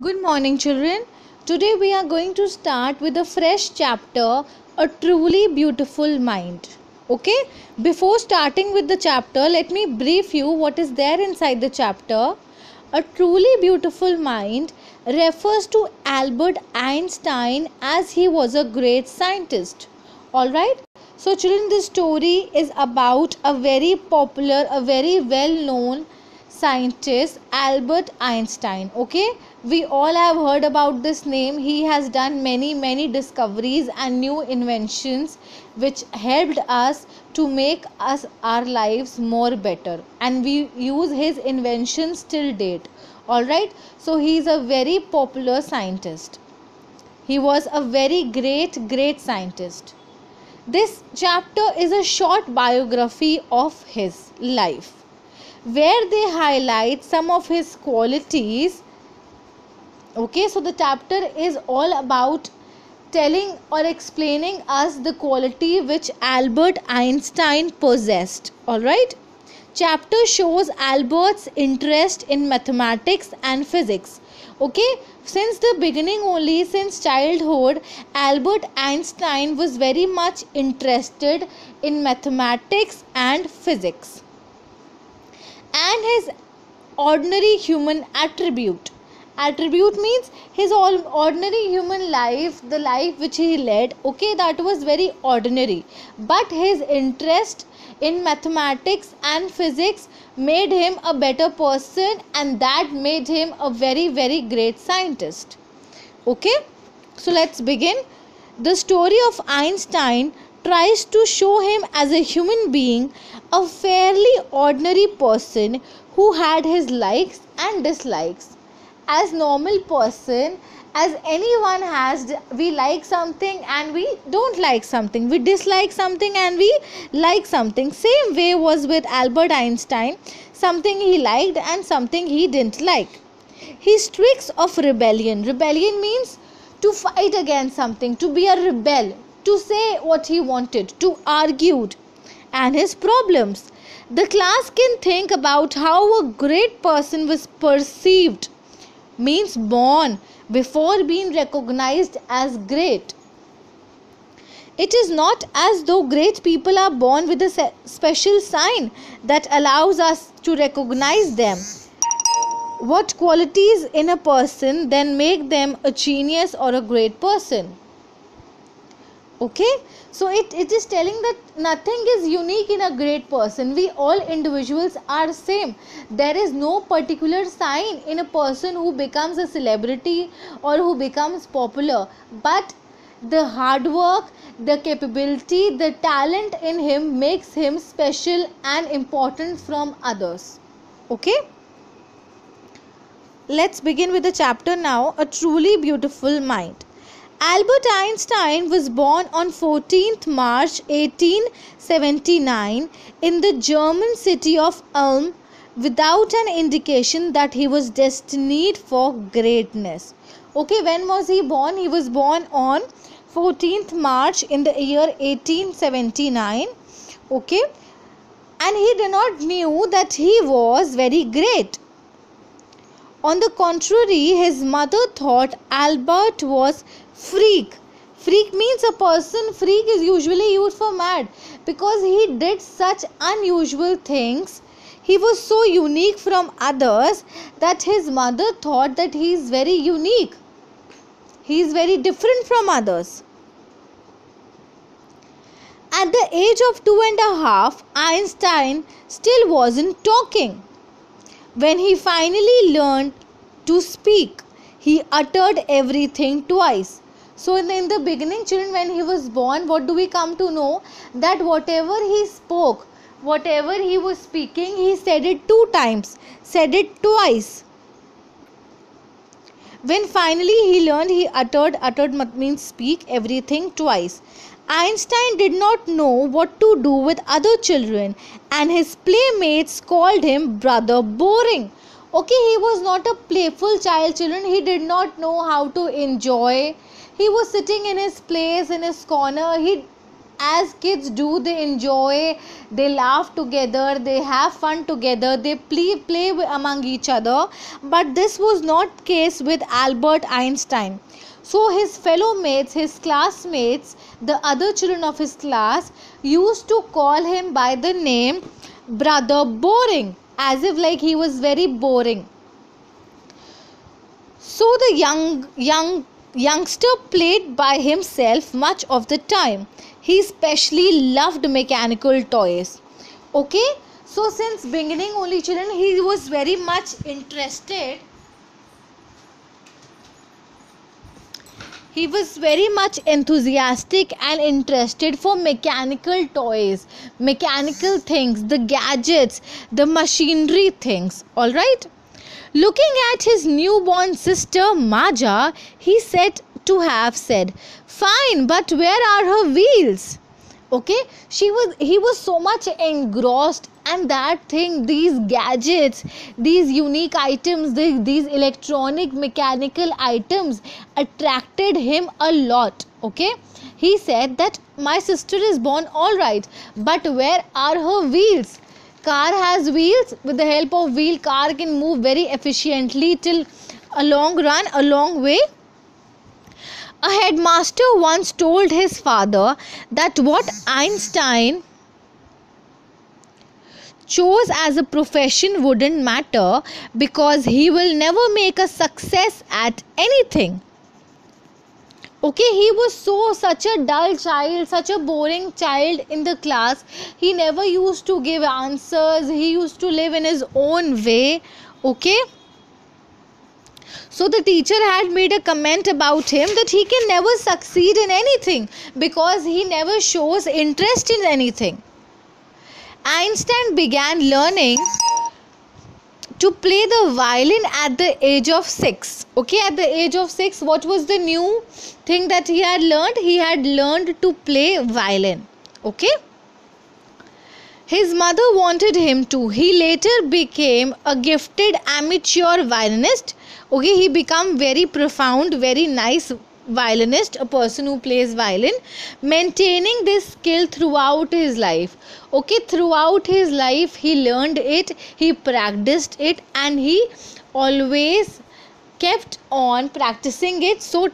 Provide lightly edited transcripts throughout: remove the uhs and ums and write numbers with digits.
Good morning, children. Today we are going to start with a fresh chapter, A Truly Beautiful Mind. Okay, before starting with the chapter, let me brief you what is there inside the chapter. A truly beautiful mind refers to Albert Einstein as he was a great scientist. Alright, so children, this story is about a very popular, a very well known scientist Albert Einstein. Okay, we all have heard about this name. He has done many discoveries and new inventions which helped us to make us our lives more better, and we use his inventions till date. All right, so he is a very popular scientist. He was a very great scientist. This chapter is a short biography of his life where they highlight some of his qualities. Okay, so the chapter is all about telling or explaining us the quality which Albert Einstein possessed. All right, chapter shows Albert's interest in mathematics and physics. Okay, since the beginning, only since childhood, Albert Einstein was very much interested in mathematics and physics and his ordinary human attribute means his ordinary human life, the life which he led. Okay, that was very ordinary, but his interest in mathematics and physics made him a better person, and that made him a very great scientist. Okay, so let's begin. The story of Einstein tries to show him as a human being, a fairly ordinary person who had his likes and dislikes. As normal person, as anyone has, we like something and we don't like something, we dislike something and we like something. Same way was with Albert Einstein, something he liked and something he didn't like. His tricks of rebellion means to fight against something, to be a rebel, to say what he wanted, to argue, and his problems. The class can think about how a great person was perceived, means born, before being recognized as great. It is not as though great people are born with a special sign that allows us to recognize them. What qualities in a person then make them a genius or a great person? Okay, so it is telling that nothing is unique in a great person. We all individuals are same. There is no particular sign in a person who becomes a celebrity or who becomes popular, but the hard work, the capability, the talent in him makes him special and important from others. Okay, let's begin with the chapter now, A Truly Beautiful Mind. Albert Einstein was born on 14th March 1879 in the German city of Ulm without an indication that he was destined for greatness. Okay, when was he born? He was born on 14th March in the year 1879. Okay, and he did not knew that he was very great. On the contrary, his mother thought Albert was freak. Freak means a person. Freak is usually used for mad, because he did such unusual things. He was so unique from others that his mother thought that he is very unique. He is very different from others. At the age of 2.5, Einstein still wasn't talking. When he finally learned to speak, he uttered everything twice. So in the beginning, children, when he was born, what do we come to know? That whatever he spoke, whatever he was speaking, he said it 2 times, said it twice. When finally he learned, he uttered means speak, everything twice. Einstein did not know what to do with other children, and his playmates called him brother boring. Okay, he was not a playful child, children. He did not know how to enjoy. He was sitting in his place, in his corner. He as kids do. They enjoy, they laugh together, they have fun together, they play among each other. But this was not case with Albert Einstein. So his fellow mates, his classmates, the other children of his class used to call him by the name Brother Boring, as if like he was very boring. So the youngster played by himself much of the time. He especially loved mechanical toys. Okay, so since beginning only children, he was very much interested. He was very much enthusiastic and interested for mechanical toys, mechanical things, the gadgets, the machinery things. All right. Looking at his newborn sister Maja, he said to have said, "Fine, but where are her wheels?" Okay, he was so much engrossed, and that thing, these gadgets, these unique items, these electronic mechanical items attracted him a lot. Okay, he said that my sister is born all right, but where are her wheels? Car has wheels. With the help of wheel, car can move very efficiently till a long run, a long way. A headmaster once told his father that what Einstein chose as a profession wouldn't matter because he will never make a success at anything. Okay, he was such a dull child, such a boring child in the class. He never used to give answers. He used to live in his own way. Okay. So the teacher had made a comment about him that he can never succeed in anything because he never shows interest in anything. Einstein began learning to play the violin at the age of 6. Okay, at the age of 6, what was the new thing that he had learned? He had learned to play violin. Okay. His mother wanted him to. He later became a gifted amateur violinist. Okay, he became very profound, very nice violinist, a person who plays violin, maintaining this skill throughout his life. Okay, throughout his life he learned it, he practiced it, and he always kept on practicing it. So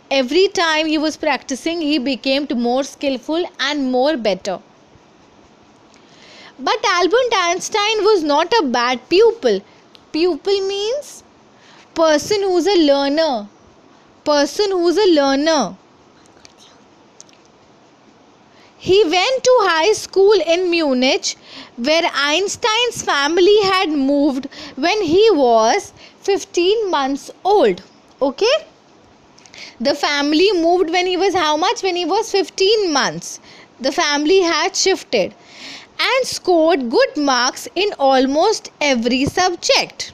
every time he was practicing, he became more skillful and more better. But Albert Einstein was not a bad pupil. Pupil means person who's a learner. Person who's a learner. He went to high school in Munich, where Einstein's family had moved when he was 15 months old. Okay? The family moved when he was how much? When he was 15 months. The family had shifted and scored good marks in almost every subject.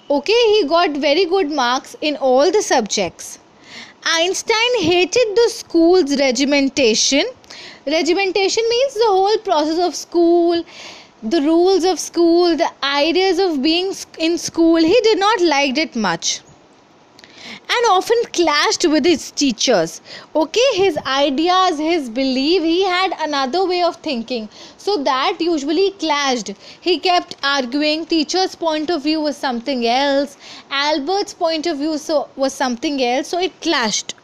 Okay, he got very good marks in all the subjects. Einstein hated the school's regimentation. Regimentation means the whole process of school, the rules of school, the ideas of being in school. He did not like it much and often clashed with his teachers. Okay, his ideas, his belief, he had another way of thinking, so that usually clashed. He kept arguing. Teacher's point of view was something else, Albert's point of view was something else, so it clashed.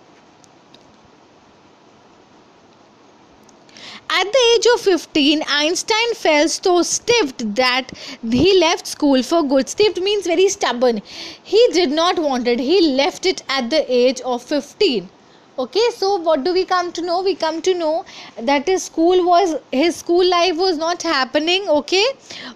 At the age of 15, Einstein felt so stiff that he left school for good. Stiff means very stubborn. He did not want it. He left it at the age of 15. Okay, so what do we come to know? We come to know that his school life was not happening. Okay,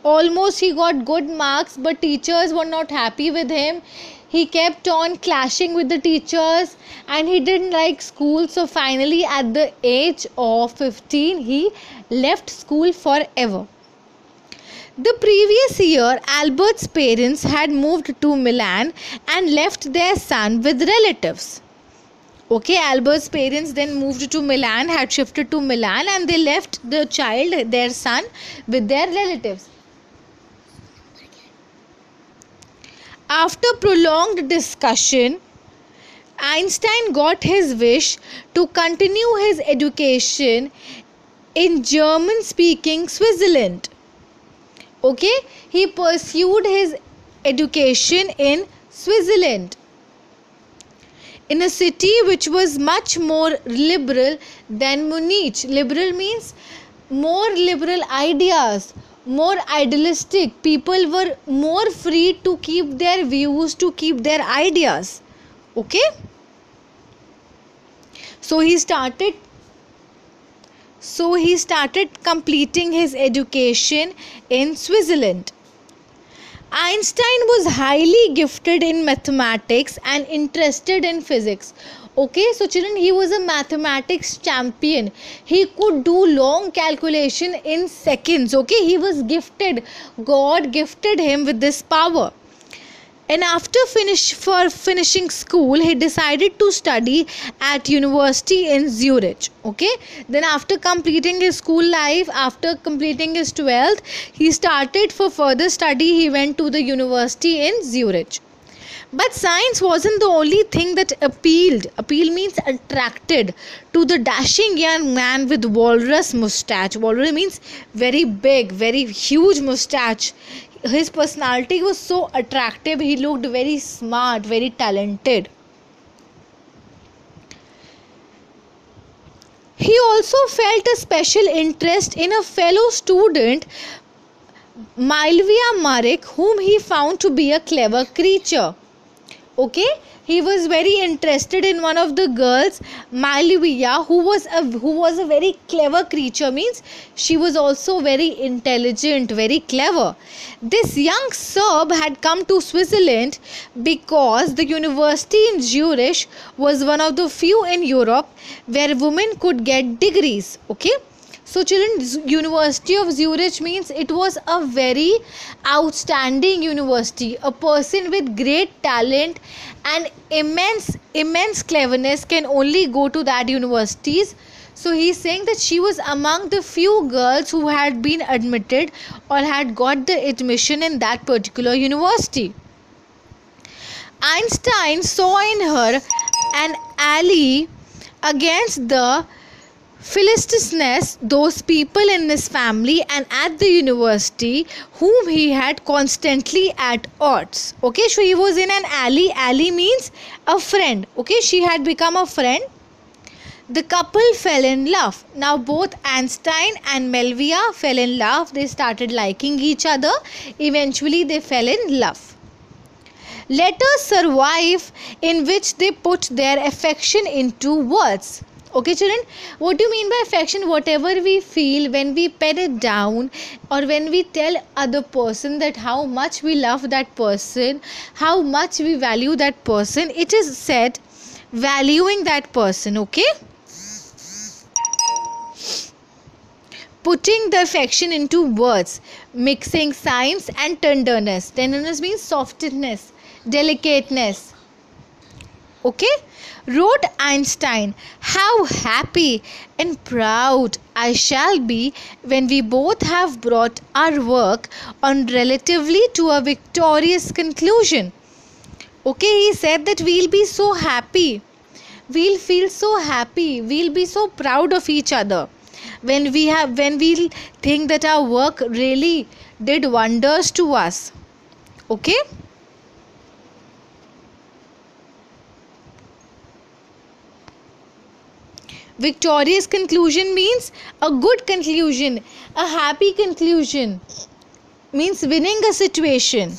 almost he got good marks, but teachers were not happy with him. He kept on clashing with the teachers and he didn't like school. So finally at the age of 15, he left school forever. The previous year, Albert's parents had moved to Milan and left their son with relatives. Okay, Albert's parents then moved to Milan, had shifted to Milan, and they left the child, their son, with their relatives. After prolonged discussion, Einstein got his wish to continue his education in German speaking Switzerland. Okay, he pursued his education in Switzerland, in a city which was much more liberal than Munich. Liberal means more liberal ideas, more idealistic. People were more free to keep their views, to keep their ideas. Okay, so he started completing his education in Switzerland. Einstein was highly gifted in mathematics and interested in physics. Okay, so children, he was a mathematics champion. He could do long calculation in seconds. Okay, he was gifted. God gifted him with this power. And after finishing school, he decided to study at university in Zurich. Okay, then after completing his school life, after completing his 12th, he started for further study. He went to the university in Zurich. But science wasn't the only thing that appealed. Appeal means attracted to the dashing young man with walrus mustache. Walrus means very big, very huge mustache. His personality was so attractive. He looked very smart, very talented. He also felt a special interest in a fellow student, Malvia Marik, whom he found to be a clever creature. Okay, he was very interested in one of the girls, Malvia, who was a very clever creature. Means she was also very intelligent, very clever. This young Serb had come to Switzerland because the university in Zurich was one of the few in Europe where women could get degrees. Okay, so children, University of Zurich means it was a very outstanding university. A person with great talent and immense cleverness can only go to that universities. So he is saying that she was among the few girls who had been admitted or had got the admission in that particular university. Einstein saw in her an ally against the Philistines, those people in his family and at the university whom he had constantly at odds. Okay, so he was in an ally. Ally means a friend. Okay, she had become a friend. The couple fell in love. Now both Einstein and Melvia fell in love. They started liking each other. Eventually they fell in love. Letters survive in which they put their affection into words. Okay children, what do you mean by affection? Whatever we feel when we pen it down or when we tell other person that how much we love that person, how much we value that person, it is said valuing that person. Okay, putting the affection into words, mixing science and tenderness. Tenderness means softness, delicateness. Okay, wrote Einstein, how happy and proud I shall be when we both have brought our work on relatively to a victorious conclusion. Okay, he said that we'll be so happy, we'll feel so happy, we'll be so proud of each other when we'll think that our work really did wonders to us. Okay, victorious conclusion means a good conclusion, a happy conclusion, means winning a situation.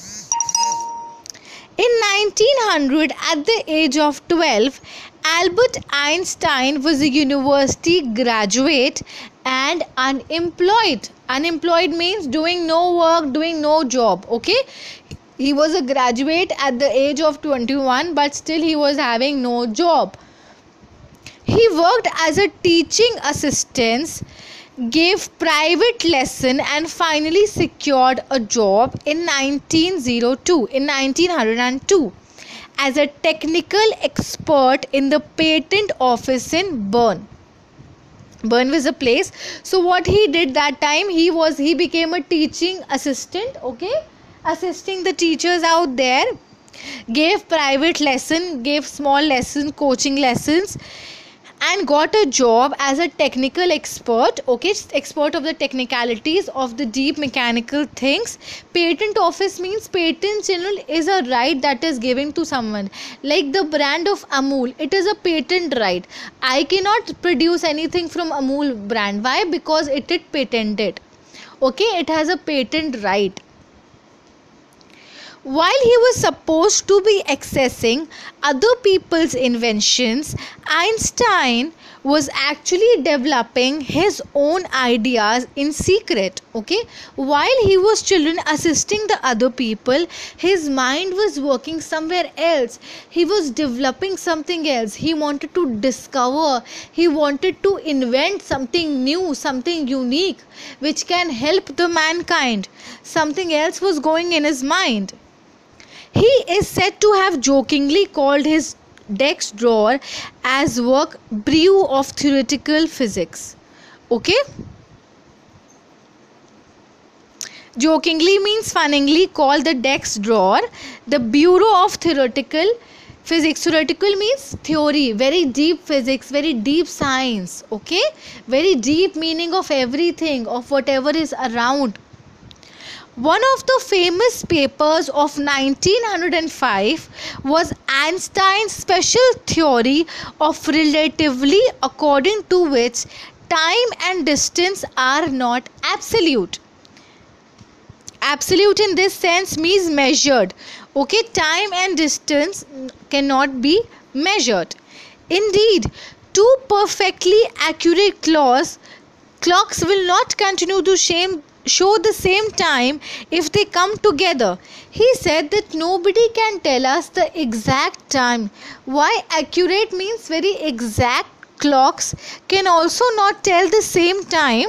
In 1900, at the age of 12, Albert Einstein was a university graduate and unemployed. Unemployed means doing no work, doing no job. Okay, he was a graduate at the age of 21, but still he was having no job. He worked as a teaching assistant, gave private lesson and finally secured a job in 1902 as a technical expert in the patent office in Bern. Bern was a place. So what he did that time, he became a teaching assistant, okay, assisting the teachers out there, gave private lesson, gave small lesson, coaching lessons, and got a job as a technical expert, okay, expert of the technicalities of the deep mechanical things. Patent office means patent general is a right that is given to someone, like the brand of Amul, it is a patent right. I cannot produce anything from Amul brand. Why? Because it is patented, okay, it has a patent right. While he was supposed to be accessing other people's inventions, Einstein was actually developing his own ideas in secret. Okay, while he was children assisting the other people, his mind was working somewhere else. He was developing something else. He wanted to discover, he wanted to invent something new, something unique which can help the mankind. Something else was going in his mind. He is said to have jokingly called his desk drawer as work Bureau of Theoretical Physics. Okay? Jokingly means funnily called the desk drawer the Bureau of Theoretical Physics. Theoretical means theory, very deep physics, very deep science. Okay? Very deep meaning of everything, of whatever is around. One of the famous papers of 1905 was Einstein's special theory of relativity, according to which time and distance are not absolute. Absolute in this sense means measured. Okay, time and distance cannot be measured. Indeed, two perfectly accurate clocks will not continue to show the same time if they come together. He said that nobody can tell us the exact time. Why? Accurate means very exact. Clocks can also not tell the same time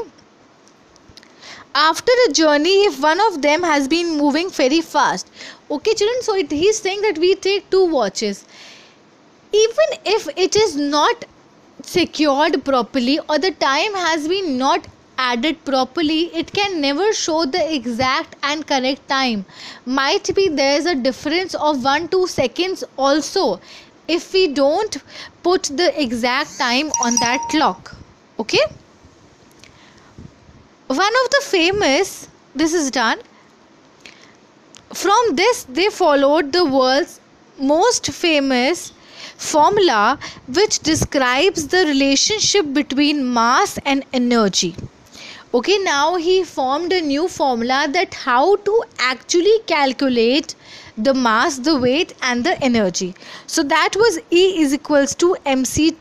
after a journey if one of them has been moving very fast. Okay children, so he's saying that we take two watches. Even if it is not secured properly or the time has been not added properly, it can never show the exact and correct time. Might be there is a difference of 1-2 seconds also if we don't put the exact time on that clock. Okay, one of the famous, this is done. From this they followed the world's most famous formula which describes the relationship between mass and energy. Okay, now he formed a new formula that how to actually calculate the mass, the weight and the energy. So that was E is equals to mc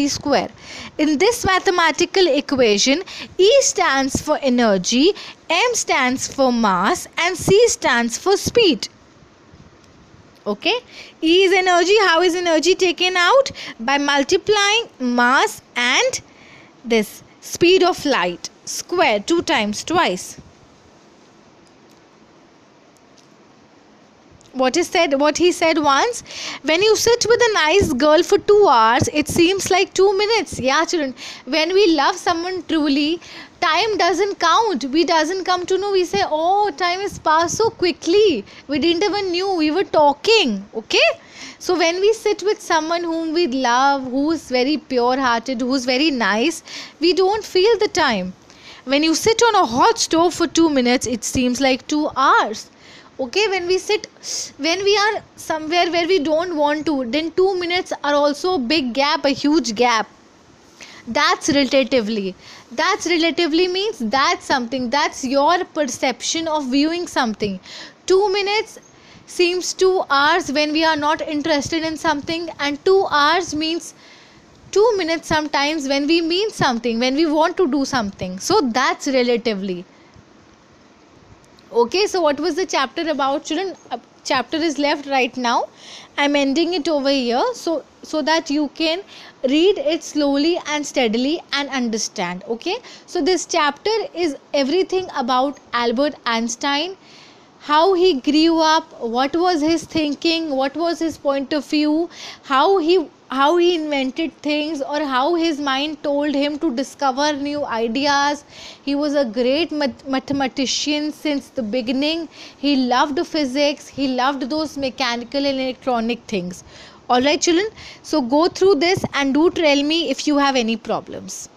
square. In this mathematical equation, E stands for energy, M stands for mass and C stands for speed. Okay, E is energy. How is energy taken out? By multiplying mass and this speed of light square 2 times twice. What he said once, when you sit with a nice girl for 2 hours, it seems like 2 minutes. Yeah children, when we love someone truly, time doesn't count. We doesn't come to know. We say, oh, time has passed so quickly, we didn't even knew we were talking. Okay, so when we sit with someone whom we love, who is very pure hearted, who is very nice, we don't feel the time. When you sit on a hot stove for 2 minutes, it seems like 2 hours. Okay, when we are somewhere where we don't want to, then 2 minutes are also a big gap, a huge gap. That's relatively means that's something, that's your perception of viewing something. 2 minutes seems 2 hours when we are not interested in something, and 2 hours means 2 minutes sometimes when we mean something, when we want to do something. So that's relatively. Okay, so what was the chapter about children? Chapter is left right now. I'm ending it over here so that you can read it slowly and steadily and understand. Okay, so this chapter is everything about Albert Einstein, how he grew up, what was his thinking, what was his point of view, how he invented things, or how his mind told him to discover new ideas. He was a great mathematician since the beginning. He loved physics, he loved those mechanical and electronic things. All right, children. So go through this and do tell me if you have any problems.